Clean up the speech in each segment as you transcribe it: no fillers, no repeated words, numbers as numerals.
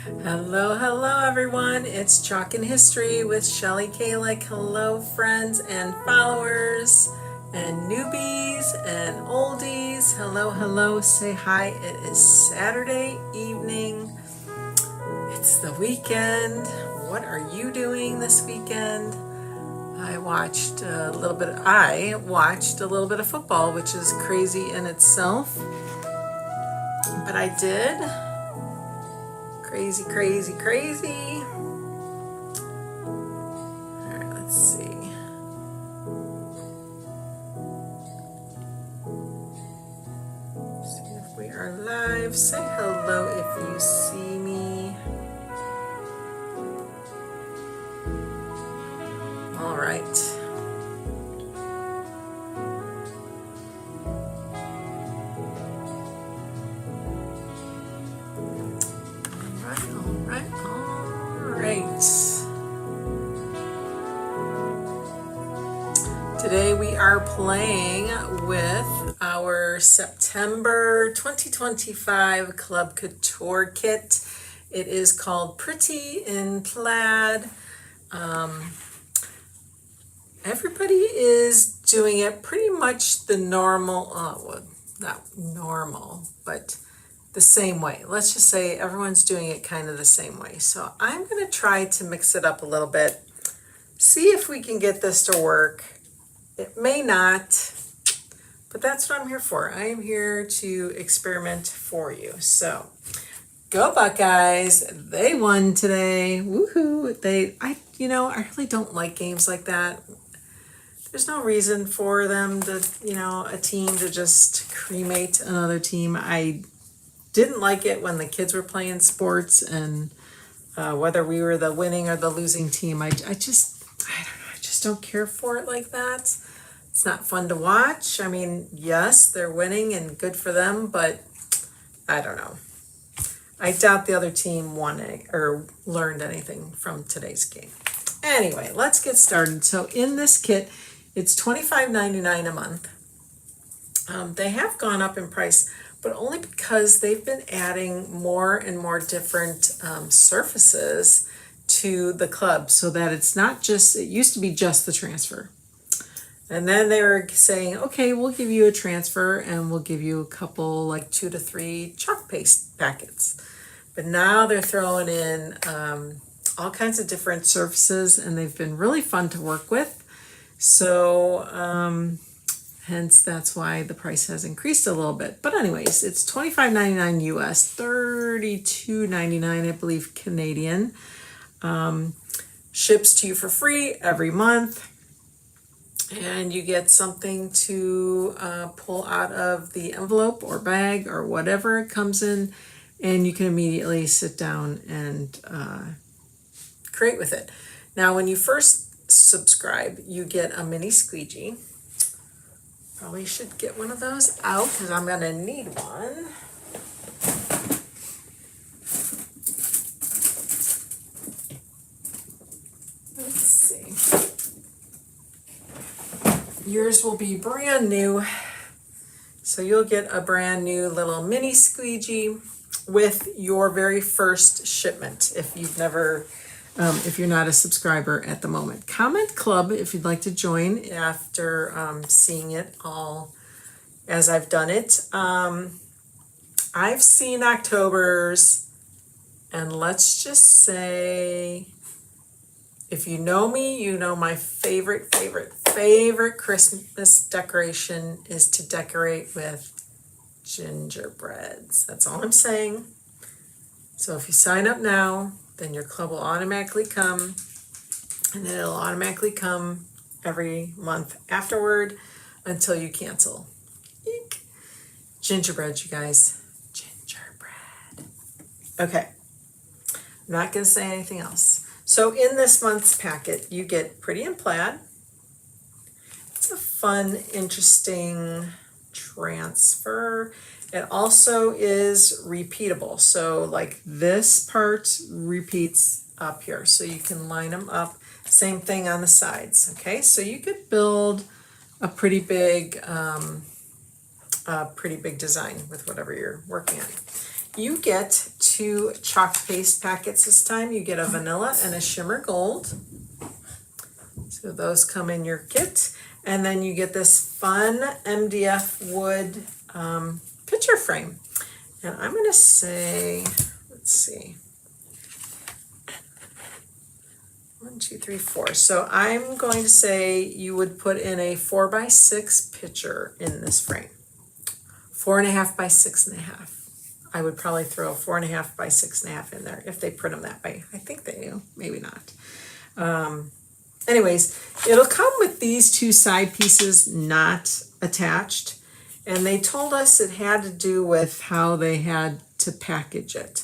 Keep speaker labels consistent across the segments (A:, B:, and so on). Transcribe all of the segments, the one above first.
A: Hello, hello everyone. It's Chalkin History with Shelly Kallach. Hello friends and followers and newbies and oldies. Hello, hello. Say hi. It is Saturday evening. It's the weekend. What are you doing this weekend? I watched a little bit of football, which is crazy in itself. But I did. Crazy, crazy, crazy. All right, let's see. See if we are live. Say hello if you see me. All right. Today we are playing with our September 2025 Club Couture kit. It is called Pretty in Plaid. Everybody is doing it pretty much the normal, well, not normal, but the same way. Let's just say everyone's doing it kind of the same way. So I'm going to try to mix it up a little bit, see if we can get this to work. It may not, but that's what I'm here for. I am here to experiment for you. So go Buckeyes. They won today. Woohoo. I really don't like games like that. There's no reason for them to, a team to just cremate another team. I didn't like it when the kids were playing sports and whether we were the winning or the losing team. I don't know. I just don't care for it like that. It's not fun to watch. I mean, yes, they're winning and good for them, but I don't know. I doubt the other team won or learned anything from today's game. Anyway, let's get started. So in this kit, it's $25.99 a month. They have gone up in price, but only because they've been adding more and more different surfaces to the club so that it's not just, it used to be just the transfer. And then they were saying, okay, we'll give you a transfer and we'll give you a couple, like 2 to 3 chalk paste packets. But now they're throwing in all kinds of different surfaces and they've been really fun to work with. So hence that's why the price has increased a little bit. But anyways, it's $25.99 US, $32.99 I believe Canadian. Ships to you for free every month. And you get something to pull out of the envelope or bag or whatever it comes in, and you can immediately sit down and create with it. Now, when you first subscribe, you get a mini squeegee. Probably should get one of those out because I'm going to need one. Let's see. Yours will be brand new. So you'll get a brand new little mini squeegee with your very first shipment if you've never, if you're not a subscriber at the moment. Comment club if you'd like to join after seeing it all as I've done it. I've seen October's, and let's just say, if you know me, you know my favorite Christmas decoration is to decorate with gingerbreads. That's all I'm saying. So if you sign up now, then your club will automatically come, and then it'll automatically come every month afterward until you cancel. Eek. Gingerbread, you guys. Gingerbread. Okay. I'm not going to say anything else. So in this month's packet, you get Pretty in Plaid. It's a fun, interesting transfer. It also is repeatable. So like this part repeats up here. So you can line them up. Same thing on the sides. Okay, so you could build a pretty big design with whatever you're working on. You get 2 chalk paste packets this time. You get a vanilla and a shimmer gold. So those come in your kit. And then you get this fun MDF wood picture frame. And I'm going to say, let's see, 1, 2, 3, 4. So I'm going to say you would put in a 4x6 picture in this frame. 4.5 by 6.5. I would probably throw a 4.5 by 6.5 in there if they print them that way. I think they do, maybe not. Anyways, it'll come with these 2 side pieces not attached. And they told us it had to do with how they had to package it.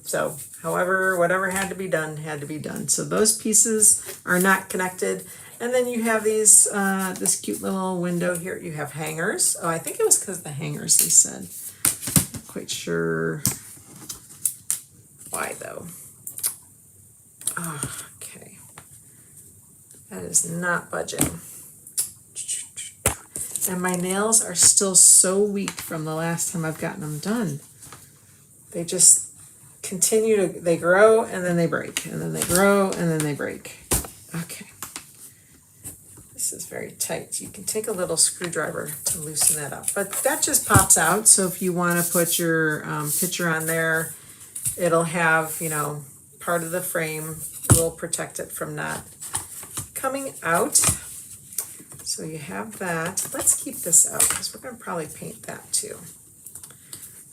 A: So however, whatever had to be done, had to be done. So those pieces are not connected. And then you have these, this cute little window here. You have hangers. Oh, I think it was because of the hangers, they said. Not quite sure why though. Oh, okay. That is not budging. And my nails are still so weak from the last time I've gotten them done. They just continue to, they grow and then they break, and then they grow and then they break. Okay. This is very tight. You can take a little screwdriver to loosen that up, but that just pops out. So if you want to put your picture on there, it'll have, you know, part of the frame will protect it from not coming out. So you have that. Let's keep this out because we're going to probably paint that too.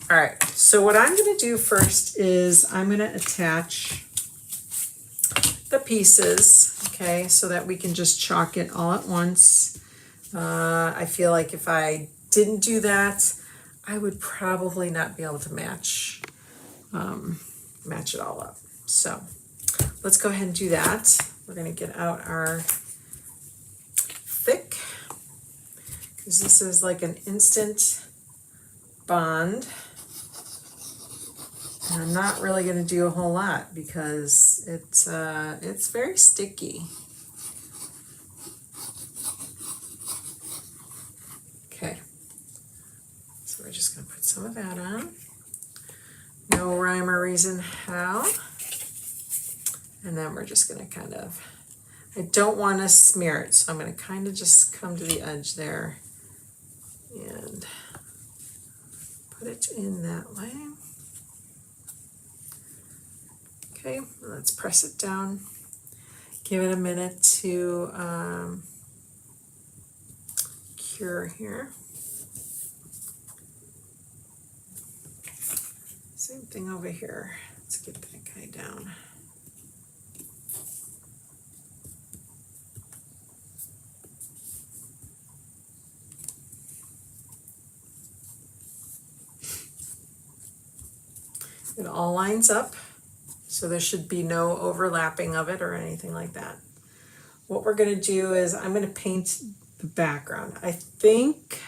A: All right, so what I'm going to do first is I'm going to attach the pieces, okay, so that we can just chalk it all at once. I feel like if I didn't do that, I would probably not be able to match it all up. So let's go ahead and do that. We're going to get out our thick, because this is like an instant bond. And I'm not really going to do a whole lot because it's very sticky. Okay, so we're just going to put some of that on. No rhyme or reason how. And then we're just going to kind of, I don't want to smear it, so I'm going to kind of just come to the edge there and put it in that way. Okay, let's press it down. Give it a minute to cure here. Same thing over here. Let's get that guy down. It all lines up, so there should be no overlapping of it or anything like that. What we're going to do is I'm going to paint the background. I think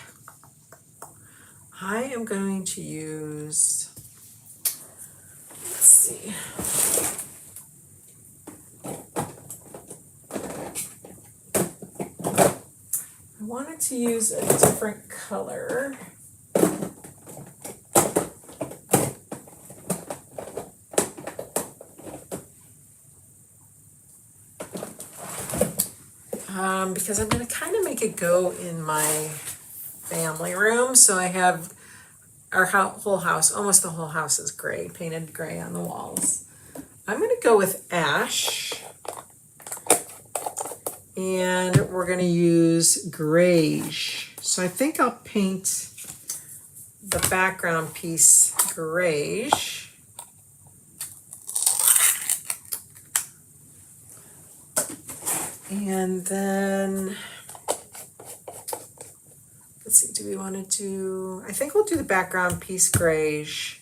A: I am going to use, let's see. I wanted to use a different color. Because I'm going to kind of make it go in my family room. So I have our whole house, almost the whole house is gray, painted gray on the walls. I'm going to go with ash. And we're going to use grayish. So I think I'll paint the background piece grayish. And then, let's see, do we want to do, I think we'll do the background piece grayish.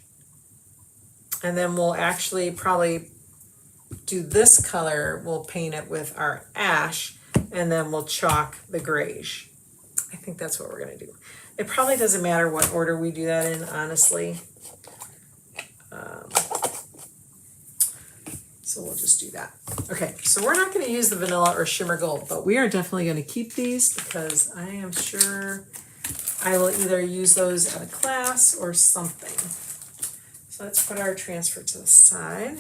A: And then we'll actually probably do this color, we'll paint it with our ash, and then we'll chalk the grayish. I think that's what we're going to do. It probably doesn't matter what order we do that in, honestly. So we'll just do that. Okay, so we're not going to use the vanilla or shimmer gold, but we are definitely going to keep these because I am sure I will either use those at a class or something. let's put our transfer to the side.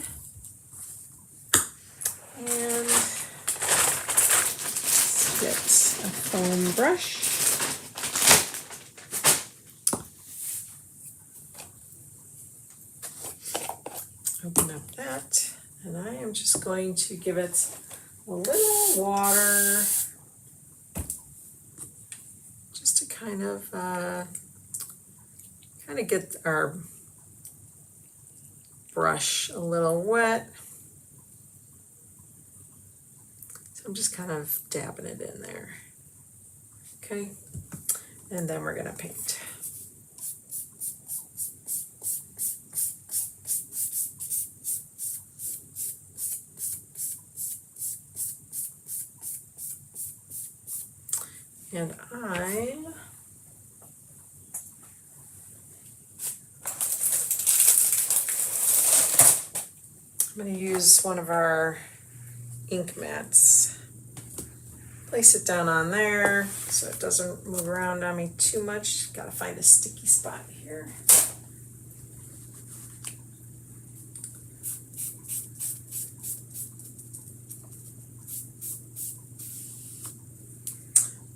A: And let's get a foam brush. Open up that, and I am just going to give it a little water just to kind of get our brush a little wet. So I'm just kind of dabbing it in there. Okay, and then we're gonna paint. And I'm going to use one of our ink mats. Place it down on there so it doesn't move around on me too much. Got to find a sticky spot here.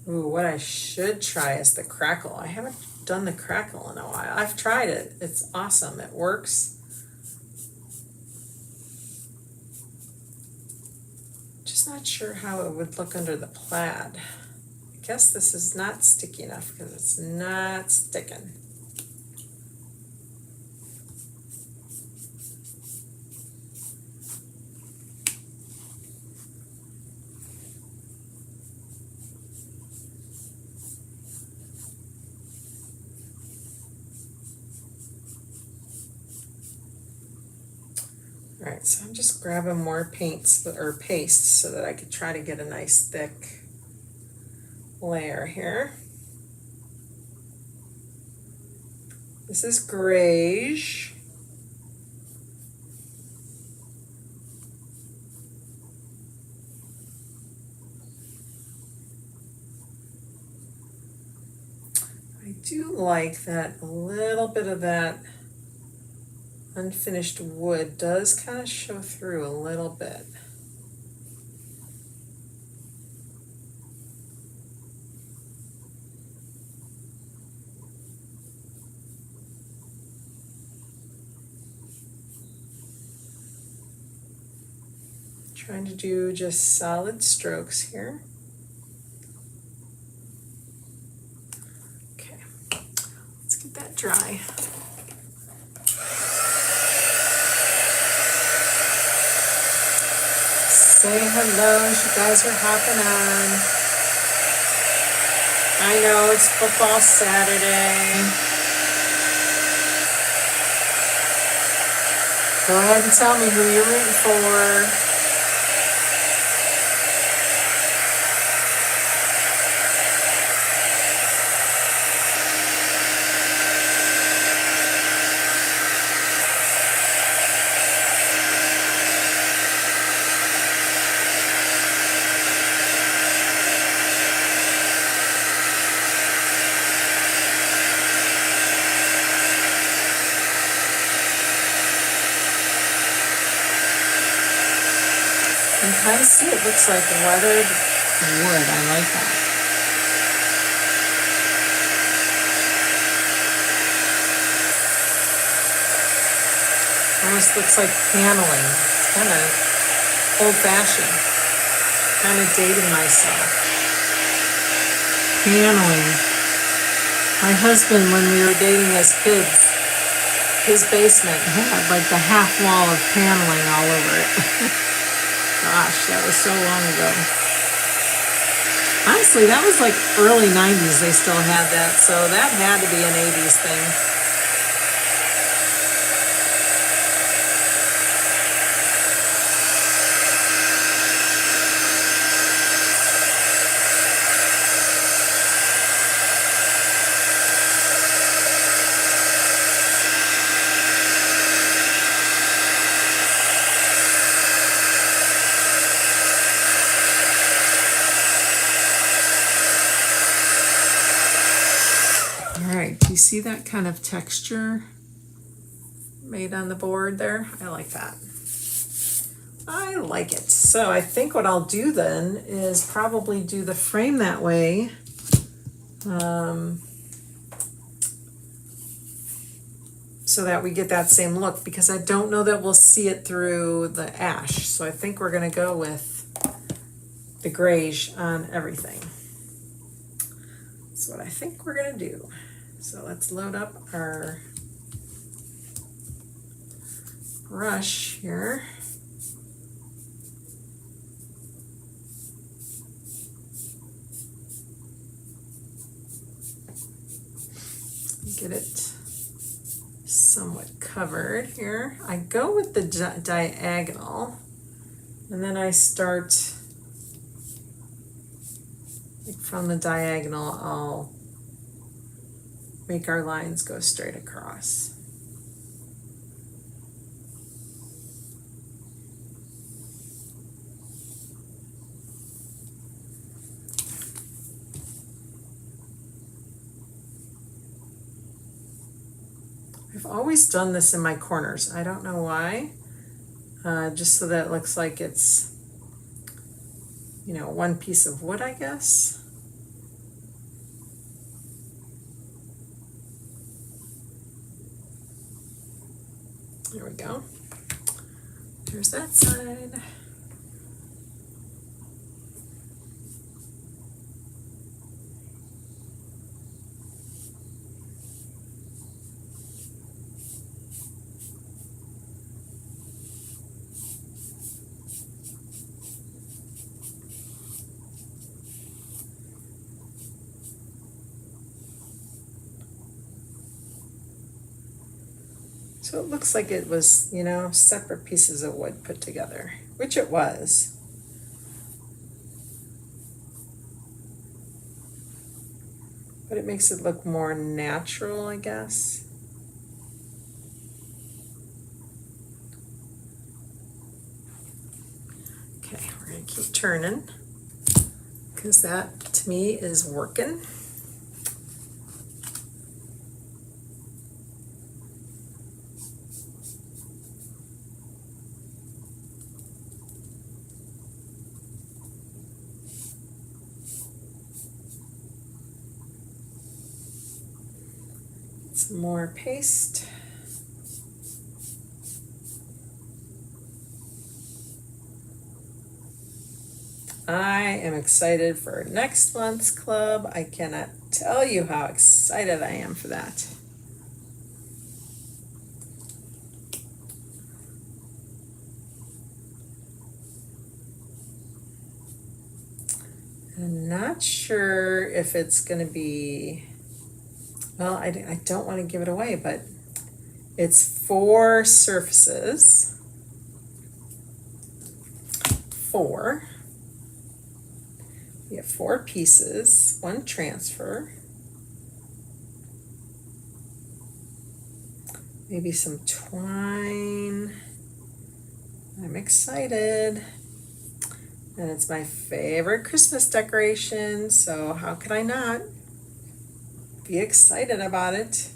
A: Ooh, what I should try is the crackle. I haven't done the crackle in a while. I've tried it. It's awesome. It works. Just not sure how it would look under the plaid. I guess this is not sticky enough because it's not sticking. All right, so I'm just grabbing more paste so that I could try to get a nice thick layer here. This is grayish. I do like that a little bit of that unfinished wood does kind of show through a little bit. Trying to do just solid strokes here. Okay, let's get that dry. Say hello as you guys are hopping on. I know it's football Saturday. Go ahead and tell me who you're rooting for. You can kind of see it looks like weathered wood. I like that. Almost looks like paneling. It's kind of old-fashioned. Kind of dating myself. Paneling. My husband, when we were dating as kids, his basement had like the half wall of paneling all over it. Gosh, that was so long ago. Honestly, that was like early 90s they still had that, so that had to be an 80s thing. All right, do you see that kind of texture? made on the board there. I like that. I like it. So I think what I'll do then is probably do the frame that way. So that we get that same look, because I don't know that we'll see it through the ash. So I think we're gonna go with the grayish on everything. That's what I think we're gonna do. So let's load up our brush here. Get it somewhat covered here. I go with the diagonal, and then I start like from the diagonal. I'll make our lines go straight across. I've always done this in my corners. I don't know why. Just so that it looks like it's, you know, one piece of wood, I guess. There we go. Here's that side. So it looks like it was, you know, separate pieces of wood put together, which it was. But it makes it look more natural, I guess. Okay, we're gonna keep turning, because that to me is working. Some more paste. I am excited for next month's club. I cannot tell you how excited I am for that. I'm not sure if it's going to be, well, I don't want to give it away, but it's 4 surfaces. 4. We have 4 pieces, 1 transfer, maybe some twine. I'm excited. And it's my favorite Christmas decoration, so how could I not be excited about it?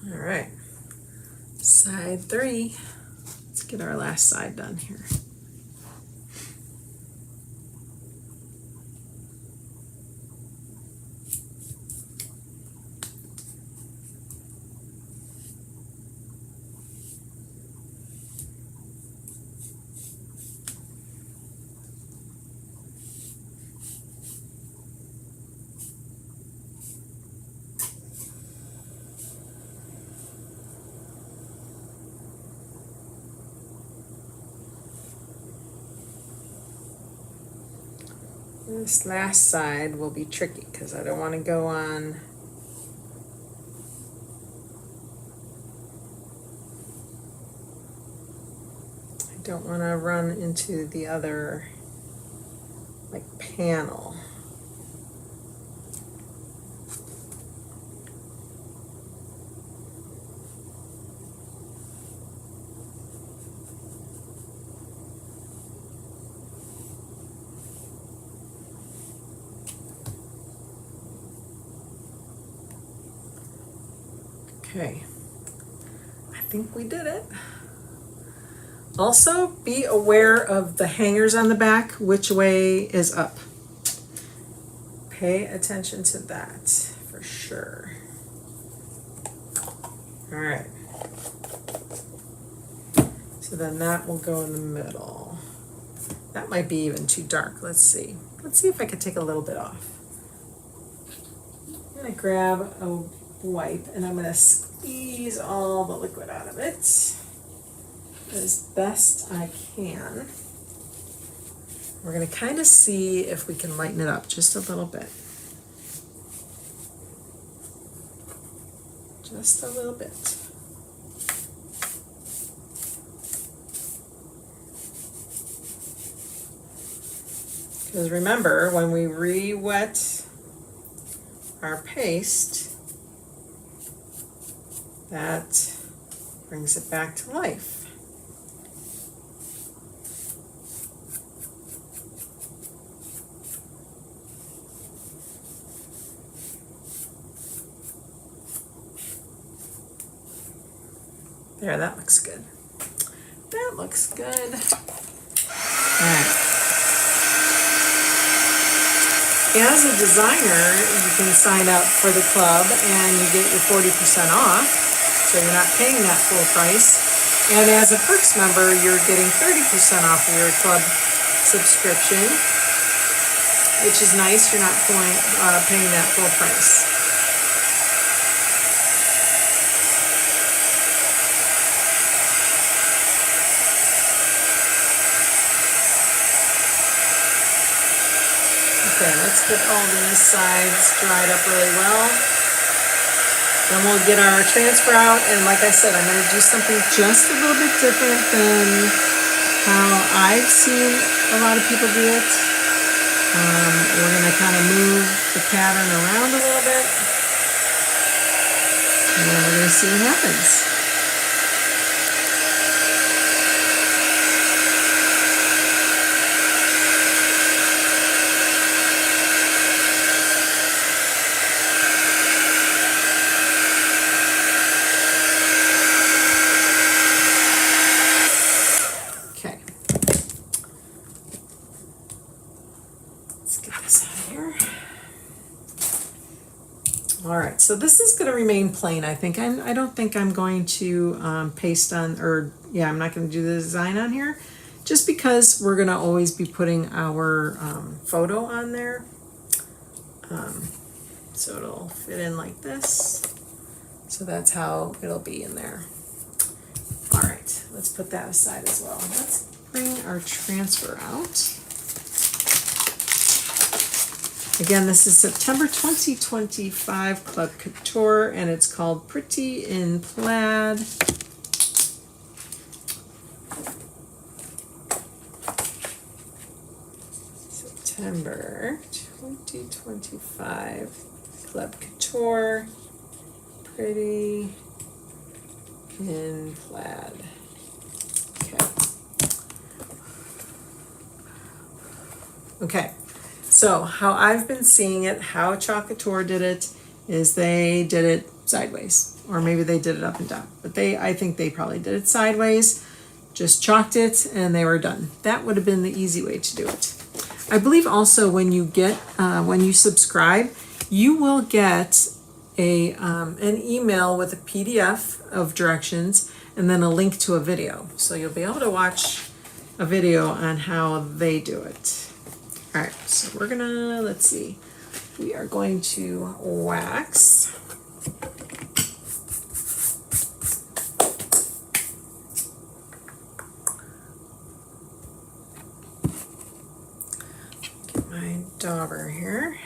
A: All right, side 3. Let's get our last side done here. This last side will be tricky because I don't want to go on I don't want to run into the other like panel. Okay, I think we did it. Also, be aware of the hangers on the back, which way is up. Pay attention to that for sure. All right. So then that will go in the middle. That might be even too dark. Let's see. Let's see if I can take a little bit off. I'm gonna grab a wipe and I'm gonna squeeze all the liquid out of it as best I can. We're gonna kind of see if we can lighten it up just a little bit. Just a little bit. Because remember, when we re-wet our paste, that brings it back to life. There, that looks good. That looks good. All right. As a designer, you can sign up for the club and you get your 40% off, so you're not paying that full price. And as a Perks member, you're getting 30% off of your club subscription, which is nice. You're not paying that full price. Okay, let's get all these sides dried up really well. Then we'll get our transfer out, and like I said, I'm going to do something just a little bit different than how I've seen a lot of people do it. We're going to kind of move the pattern around a little bit, and then we're going to see what happens. All right, so this is going to remain plain, I think. I don't think I'm going to paste on, or yeah, I'm not going to do the design on here, just because we're going to always be putting our photo on there. So it'll fit in like this. So that's how it'll be in there. All right, let's put that aside as well. Let's bring our transfer out. Again, this is September 2025 Club Couture, and it's called Pretty in Plaid. September 2025 Club Couture, Pretty in Plaid. Okay. Okay. So how I've been seeing it, how Chalkin Couture did it, is they did it sideways, or maybe they did it up and down. But I think they probably did it sideways, just chalked it, and they were done. That would have been the easy way to do it. I believe also when you subscribe, you will get an email with a PDF of directions and then a link to a video. So you'll be able to watch a video on how they do it. All right, so we're gonna, let's see, we are going to wax. Get my dauber here.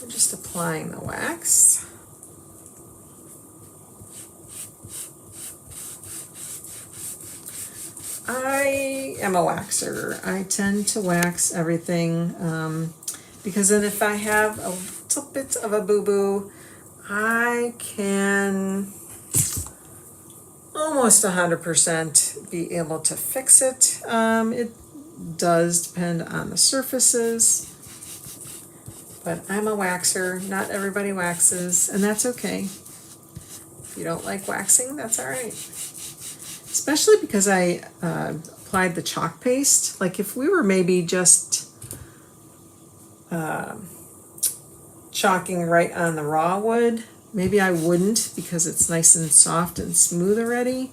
A: We're just applying the wax. I am a waxer. I tend to wax everything because then if I have a little bit of a boo-boo, I can almost 100% be able to fix it. It does depend on the surfaces. But I'm a waxer, not everybody waxes, and that's okay. If you don't like waxing, that's all right. Especially because I applied the chalk paste. Like if we were maybe just chalking right on the raw wood, maybe I wouldn't because it's nice and soft and smooth already.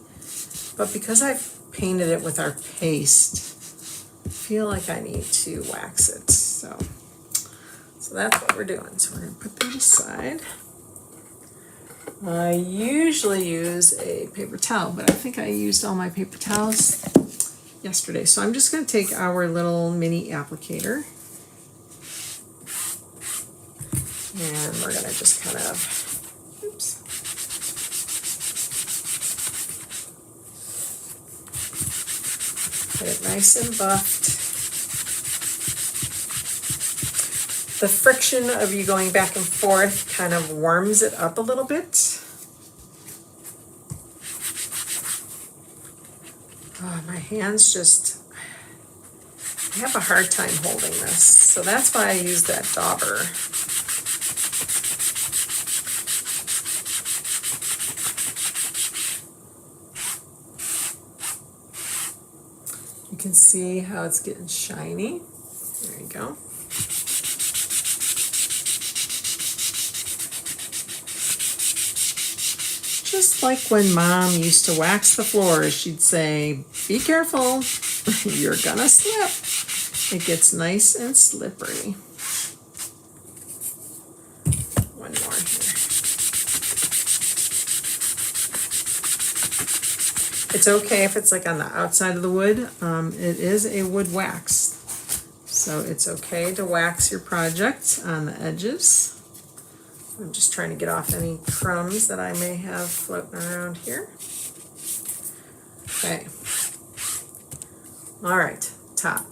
A: But because I've painted it with our paste, I feel like I need to wax it. So that's what we're doing. So we're going to put that aside. I usually use a paper towel, but I think I used all my paper towels yesterday. So I'm just going to take our little mini applicator and we're going to just kind of, oops. Get it nice and buffed. The friction of you going back and forth kind of warms it up a little bit. Oh, my hands just, I have a hard time holding this. So that's why I use that dauber. You can see how it's getting shiny. There you go. Just like when Mom used to wax the floors, she'd say, be careful, you're gonna slip. It gets nice and slippery. One more here. It's okay if it's like on the outside of the wood. It is a wood wax, so it's okay to wax your project on the edges. I'm just trying to get off any crumbs that I may have floating around here. Okay. All right, top.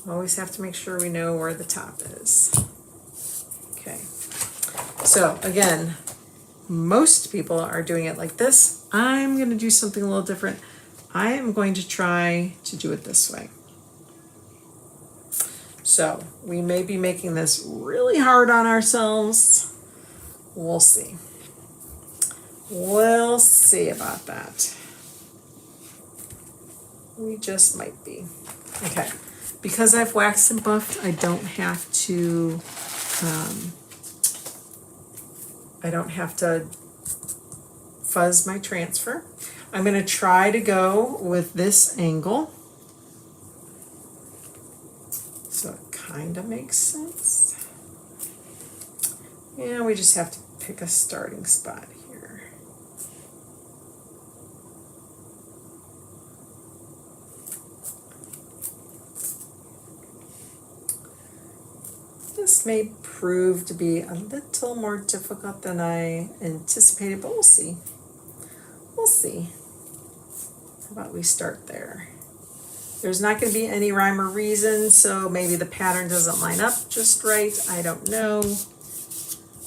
A: Always have to make sure we know where the top is. Okay. So again, most people are doing it like this. I'm going to do something a little different. I am going to try to do it this way. So we may be making this really hard on ourselves. We'll see. We'll see about that. We just might be. Okay. Because I've waxed and buffed, I don't have to fuzz my transfer. I'm going to try to go with this angle. So it kind of makes sense. Yeah, we just have to pick a starting spot here. This may prove to be a little more difficult than I anticipated, but we'll see. We'll see. How about we start there? There's not going to be any rhyme or reason, so maybe the pattern doesn't line up just right. I don't know.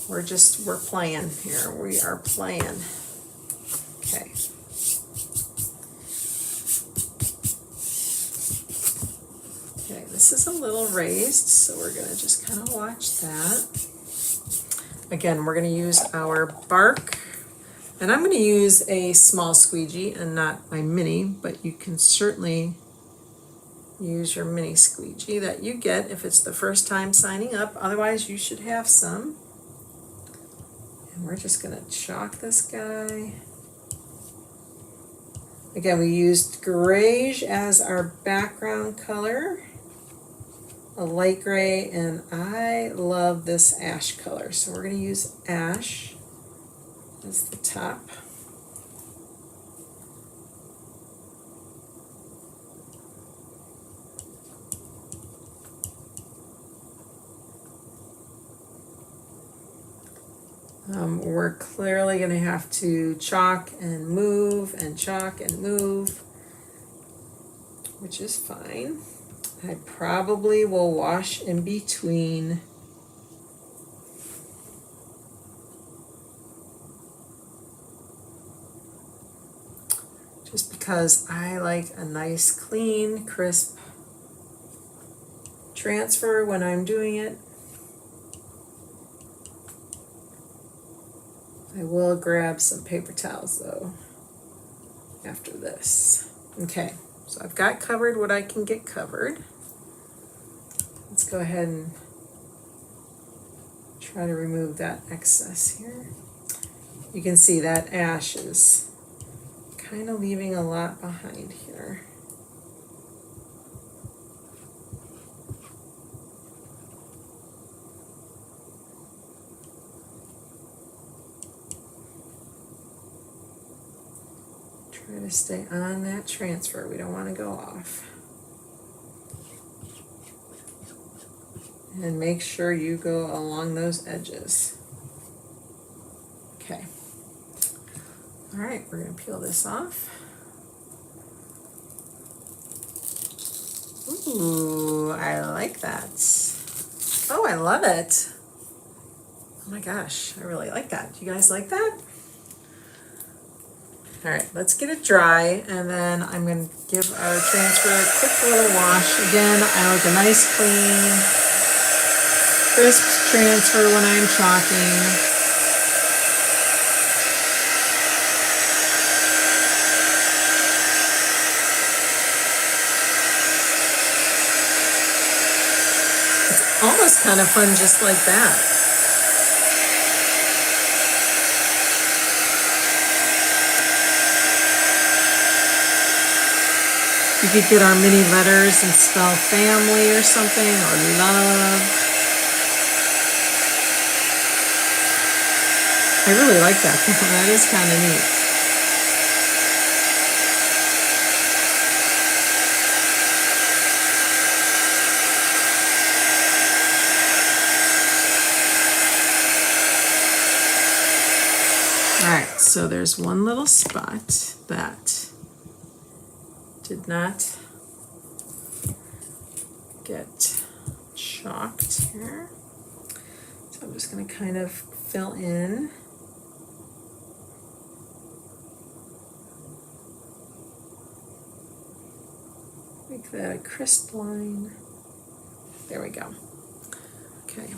A: We're playing here. We are playing. Okay. Okay, this is a little raised, so we're going to just kind of watch that. Again, we're going to use our bark, and I'm going to use a small squeegee and not my mini, but you can certainly use your mini squeegee that you get if it's the first time signing up. Otherwise, you should have some. And we're just going to chalk this guy. Again, we used grayish as our background color, a light gray, and I love this ash color. So we're going to use ash as the top. We're clearly going to have to chalk and move and chalk and move, which is fine. I probably will wash in between. Just because I like a nice, clean, crisp transfer when I'm doing it. I will grab some paper towels though after this. Okay, so I've got covered what I can get covered. Let's go ahead and try to remove that excess here. You can see that ash is kind of leaving a lot behind here. Try to stay on that transfer. We don't want to go off. And make sure you go along those edges. Okay. All right, we're going to peel this off. Ooh, I like that. Oh, I love it. Oh my gosh, I really like that. Do you guys like that? All right, let's get it dry, and then I'm going to give our transfer a quick little wash. Again, I like a nice, clean, crisp transfer when I'm chalking. It's almost kind of fun just like that. You could get our mini letters and spell family or something, or love. I really like that. That is kind of neat. All right, so there's one little spot that did not get chalked here. So I'm just going to kind of fill in. Make that a crisp line. There we go. Okay.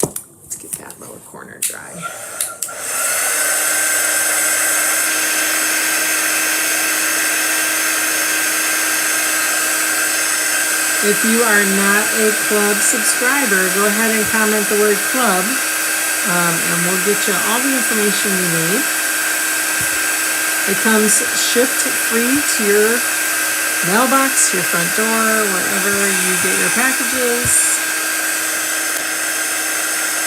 A: Let's get that lower corner dry. If you are not a club subscriber, go ahead and comment the word club, and we'll get you all the information you need. It comes shipped free to your mailbox, your front door, wherever you get your packages.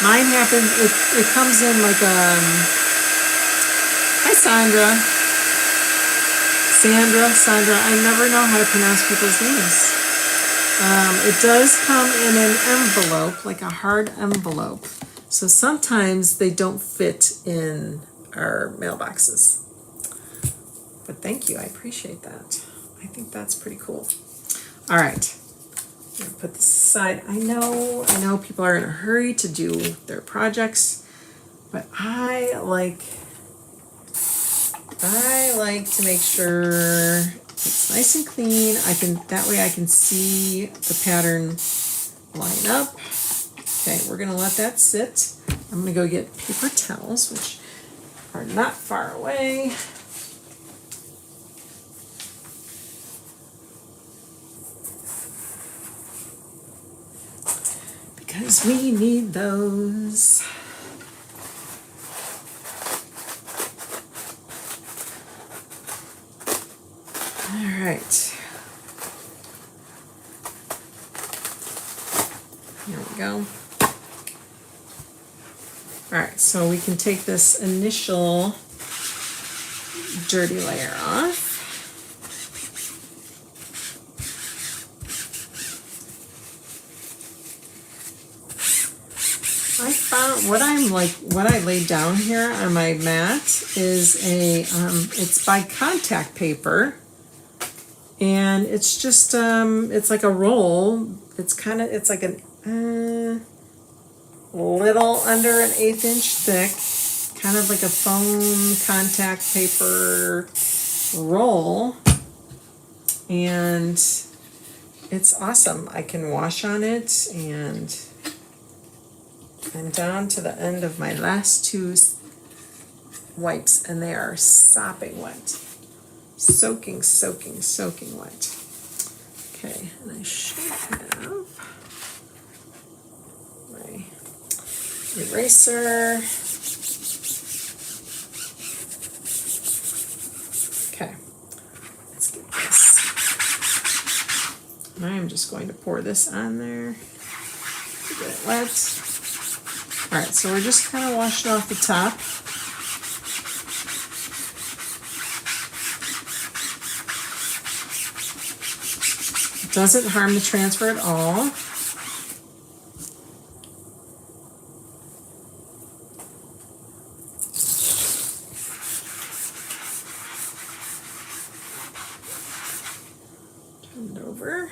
A: Mine happens, it comes in like hi Sandra, I never know how to pronounce people's names. It does come in an envelope, like a hard envelope. So sometimes they don't fit in our mailboxes. But thank you, I appreciate that. I think that's pretty cool. All right, I'm gonna put this aside. I know people are in a hurry to do their projects, but I like to make sure it's nice and clean. That way I can see the pattern line up. Okay, we're gonna let that sit. I'm gonna go get paper towels, which are not far away. Because we need those. All right. Here we go. All right, so we can take this initial dirty layer off. I found what I laid down here on my mat is it's by contact paper, and it's just it's like a roll. It's like a little under an 1/8 inch thick, kind of like a foam contact paper roll, and it's awesome. I can wash on it, and I'm down to the end of my last two wipes, and they are sopping wet. Soaking, soaking, soaking wet. Okay, and I should have my eraser. Okay, let's get this. I'm just going to pour this on there to get it wet. All right, so we're just kind of washing off the top. It doesn't harm the transfer at all. Turn it over.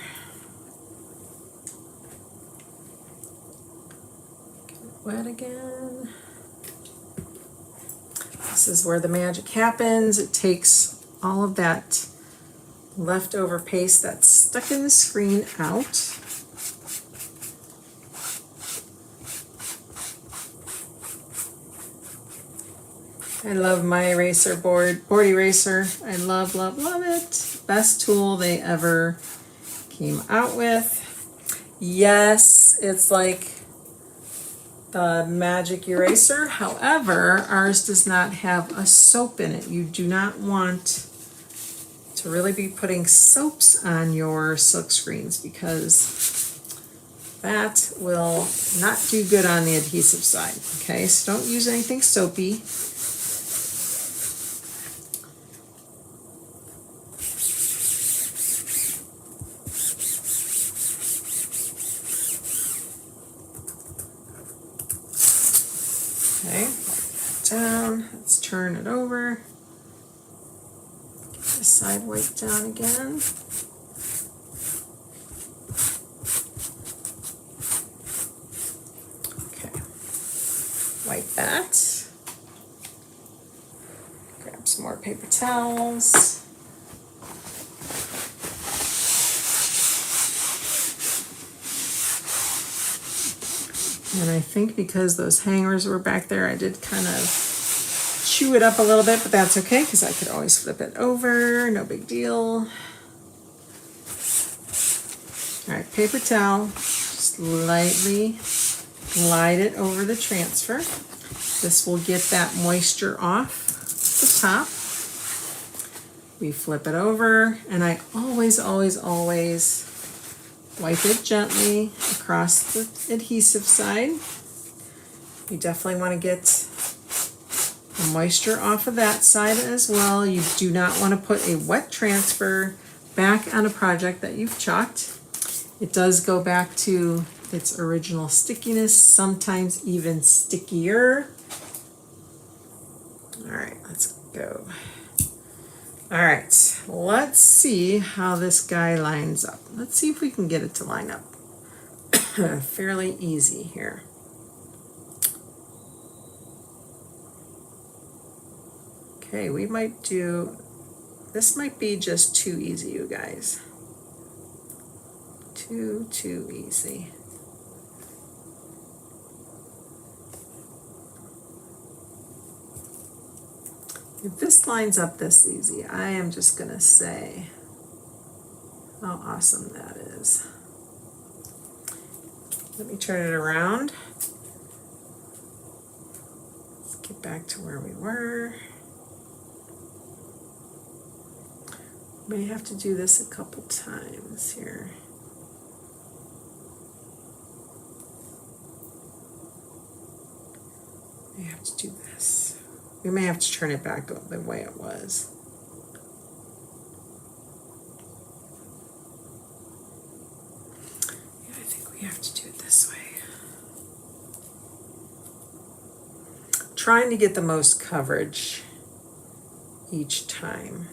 A: Wet again. This is where the magic happens. It takes all of that leftover paste that's stuck in the screen out. I love my eraser board eraser. I love, love, love it. Best tool they ever came out with. Yes, it's like the magic eraser. However, ours does not have a soap in it. You do not want to really be putting soaps on your silk screens because that will not do good on the adhesive side. Okay, so don't use anything soapy. Okay, down. Let's turn it over. Get the side wipe down again. Okay, wipe that. Grab some more paper towels. And I think because those hangers were back there, I did kind of chew it up a little bit, but that's okay because I could always flip it over, no big deal. All right, paper towel, just lightly glide it over the transfer. This will get that moisture off the top. We flip it over, and I always, always, always wipe it gently across the adhesive side. You definitely want to get the moisture off of that side as well. You do not want to put a wet transfer back on a project that you've chalked. It does go back to its original stickiness, sometimes even stickier. All right, let's go. All right, let's see how this guy lines up. Let's see if we can get it to line up. Fairly easy here. Okay, we might do, this might be just too easy, you guys. Too easy. If this lines up this easy, I am just going to say how awesome that is. Let me turn it around. Let's get back to where we were. May have to do this a couple times here. May have to do this. We may have to turn it back the way it was. Yeah, I think we have to do it this way. Trying to get the most coverage each time.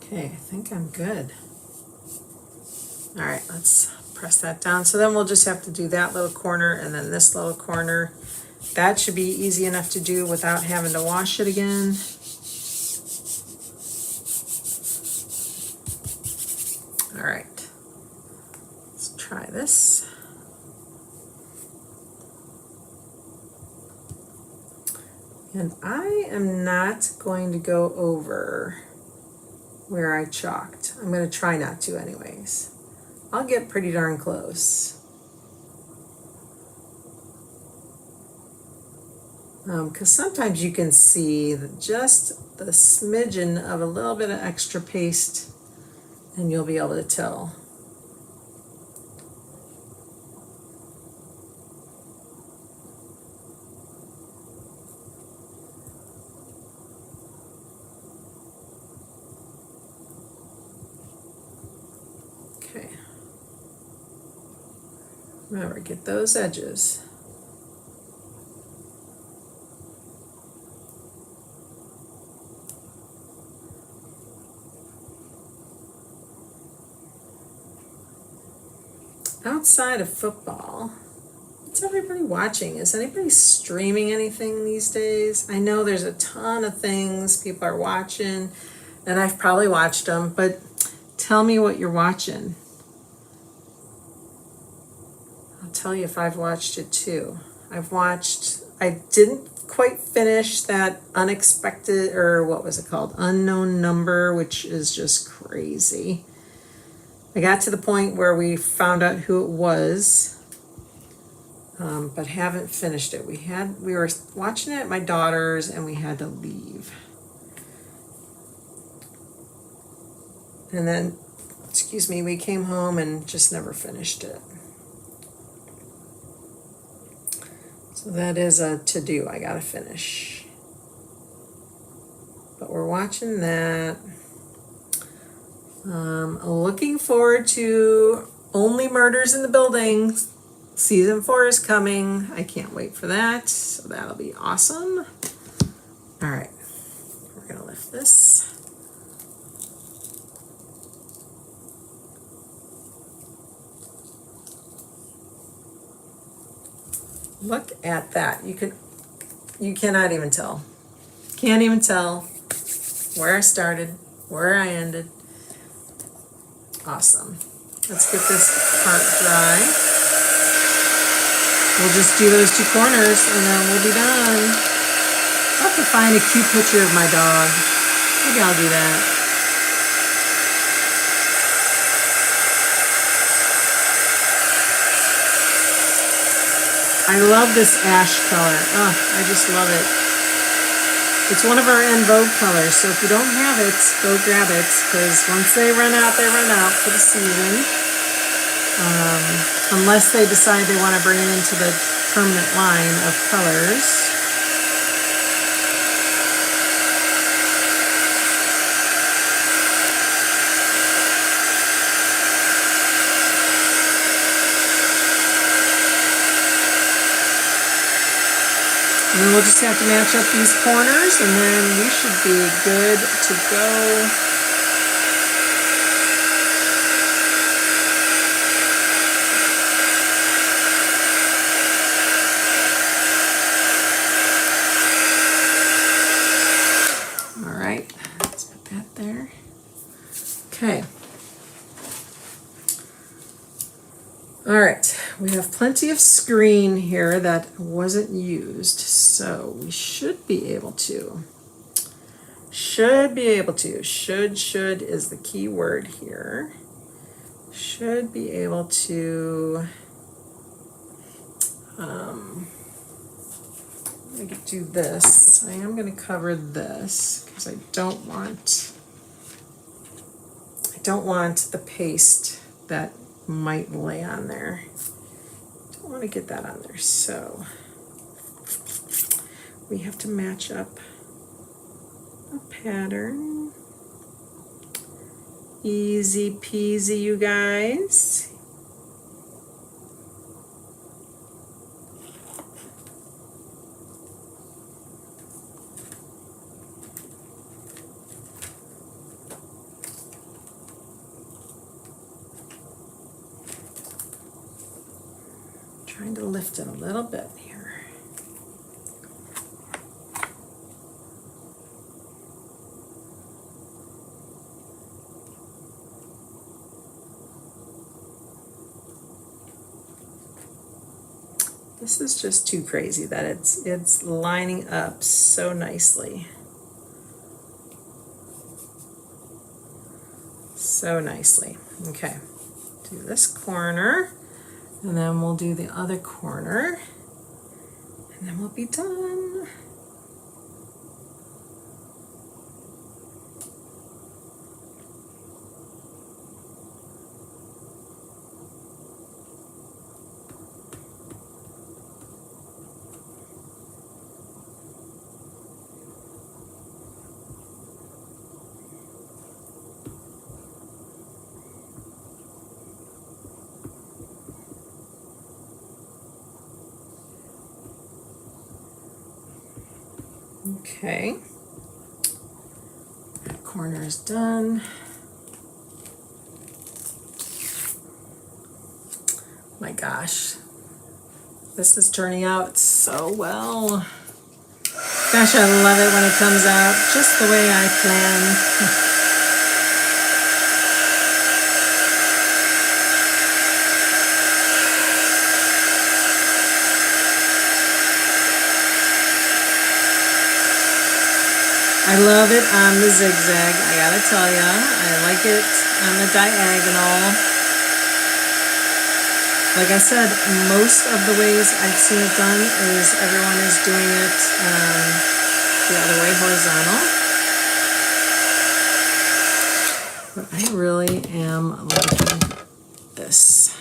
A: Okay, I think I'm good. All right, let's press that down. So then we'll just have to do that little corner and then this little corner. that should be easy enough to do without having to wash it again. All right, let's try this. And I am not going to go over where I chalked. I'm going to try not to anyways. I'll get pretty darn close. Because sometimes you can see just the smidgen of a little bit of extra paste and you'll be able to tell. Okay. Remember, get those edges. Outside of football, what's everybody watching? Is anybody streaming anything these days? I know there's a ton of things people are watching, and I've probably watched them, but tell me what you're watching. I'll tell you if I've watched it too. I didn't quite finish that unexpected, or what was it called? Unknown Number, which is just crazy. I got to the point where we found out who it was, but haven't finished it. We were watching it at my daughter's and we had to leave. And then, excuse me, we came home and just never finished it. So that is a to-do I gotta finish. But we're watching that. Looking forward to Only Murders in the Building. Season 4 is coming. I can't wait for that. So that'll be awesome. All right, we're gonna lift this. Look at that. You cannot even tell. Can't even tell where I started, where I ended. Awesome. Let's get this part dry. We'll just do those two corners and then we'll be done. I'll have to find a cute picture of my dog. Maybe I'll do that. I love this ash color. Oh, I just love it. It's one of our En Vogue colors, so if you don't have it, go grab it, because once they run out for the season. Unless they decide they want to bring it into the permanent line of colors. And then we'll just have to match up these corners and then we should be good to go. All right, let's put that there. Okay. All right, we have plenty of screen here that wasn't used, so we should be able to. Should is the key word here. Should be able to, I could do this. I am going to cover this because I don't want the paste that might lay on there. Don't want to get that on there, so we have to match up a pattern. Easy peasy, you guys. Trying to lift it a little bit here. This is just too crazy that it's lining up so nicely. So nicely. Okay, do this corner, and then we'll do the other corner, and then we'll be done. Okay, that corner is done. My gosh, this is turning out so well. Gosh, I love it when it comes out just the way I planned. I love it on the zigzag, I gotta tell ya. I like it on the diagonal. Like I said, most of the ways I've seen it done is everyone is doing it the other way, horizontal. But I really am liking this.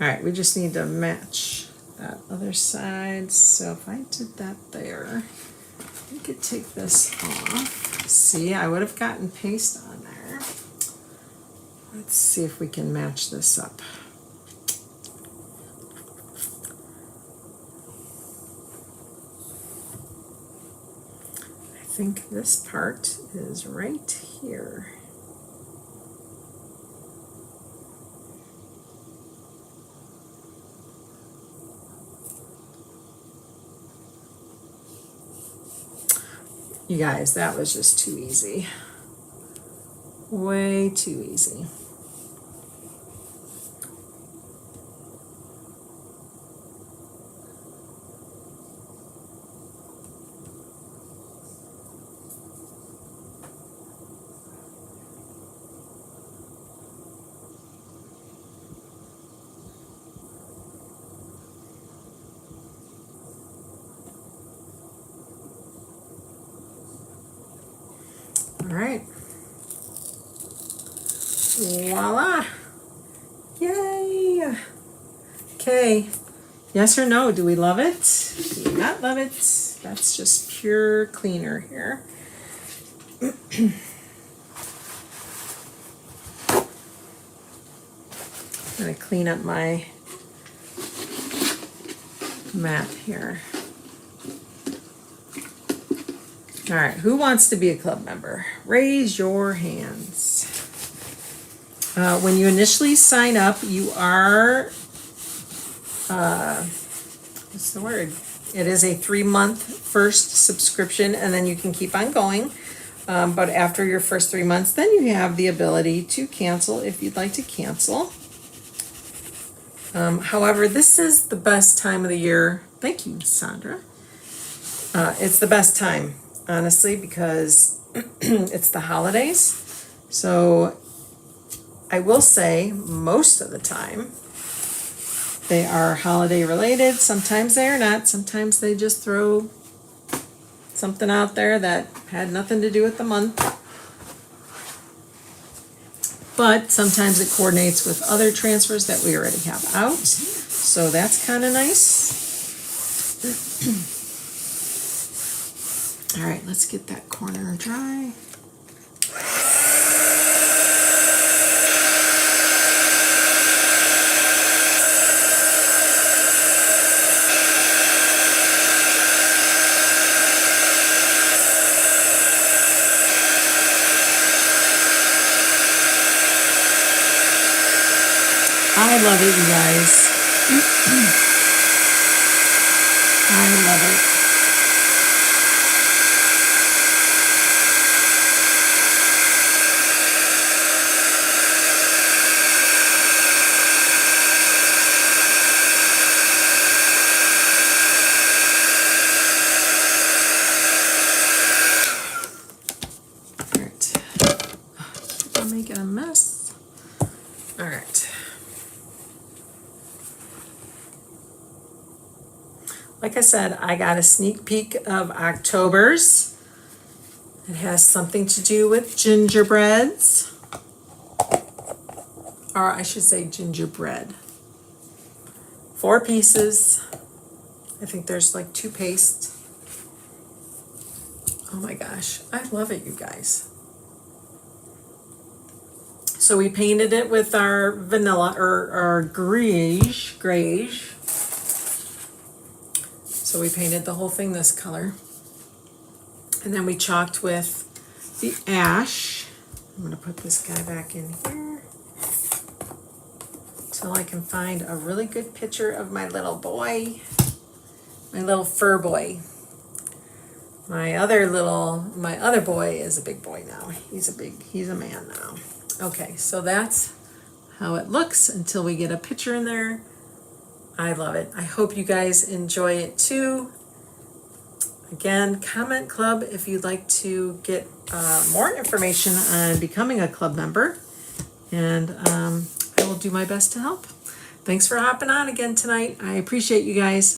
A: All right, we just need to match that other side. So if I did that there, we could take this off. See, I would have gotten paste on there. Let's see if we can match this up. I think this part is right here. You guys, that was just too easy. Way too easy. All right. Voila. Yay. Okay. Yes or no? Do we love it? Do we not love it? That's just pure cleaner here. I'm going to clean up my mat here. All right, who wants to be a club member? Raise your hands. When you initially sign up, you are, what's the word? It is a 3-month first subscription, and then you can keep on going. But after your first 3 months, then you have the ability to cancel if you'd like to cancel. However, this is the best time of the year. Thank you, Sandra. It's the best time, honestly, because it's the holidays. So I will say most of the time they are holiday related. Sometimes they are not. Sometimes they just throw something out there that had nothing to do with the month. But sometimes it coordinates with other transfers that we already have out. So that's kind of nice. All right, let's get that corner dry. I love it, you guys. I love it. I'm making a mess. All right. Like I said, I got a sneak peek of October's. It has something to do with gingerbreads. Or I should say gingerbread. 4 pieces. I think there's like 2 pastes. Oh my gosh, I love it, you guys. So we painted it with our vanilla or our greige. So we painted the whole thing this color. And then we chalked with the ash. I'm gonna put this guy back in here till I can find a really good picture of my little boy, my little fur boy. My other boy is a big boy now. He's a man now. Okay, so that's how it looks until we get a picture in there. I love it. I hope you guys enjoy it too. Again, comment club if you'd like to get more information on becoming a club member. And I will do my best to help. Thanks for hopping on again tonight. I appreciate you guys.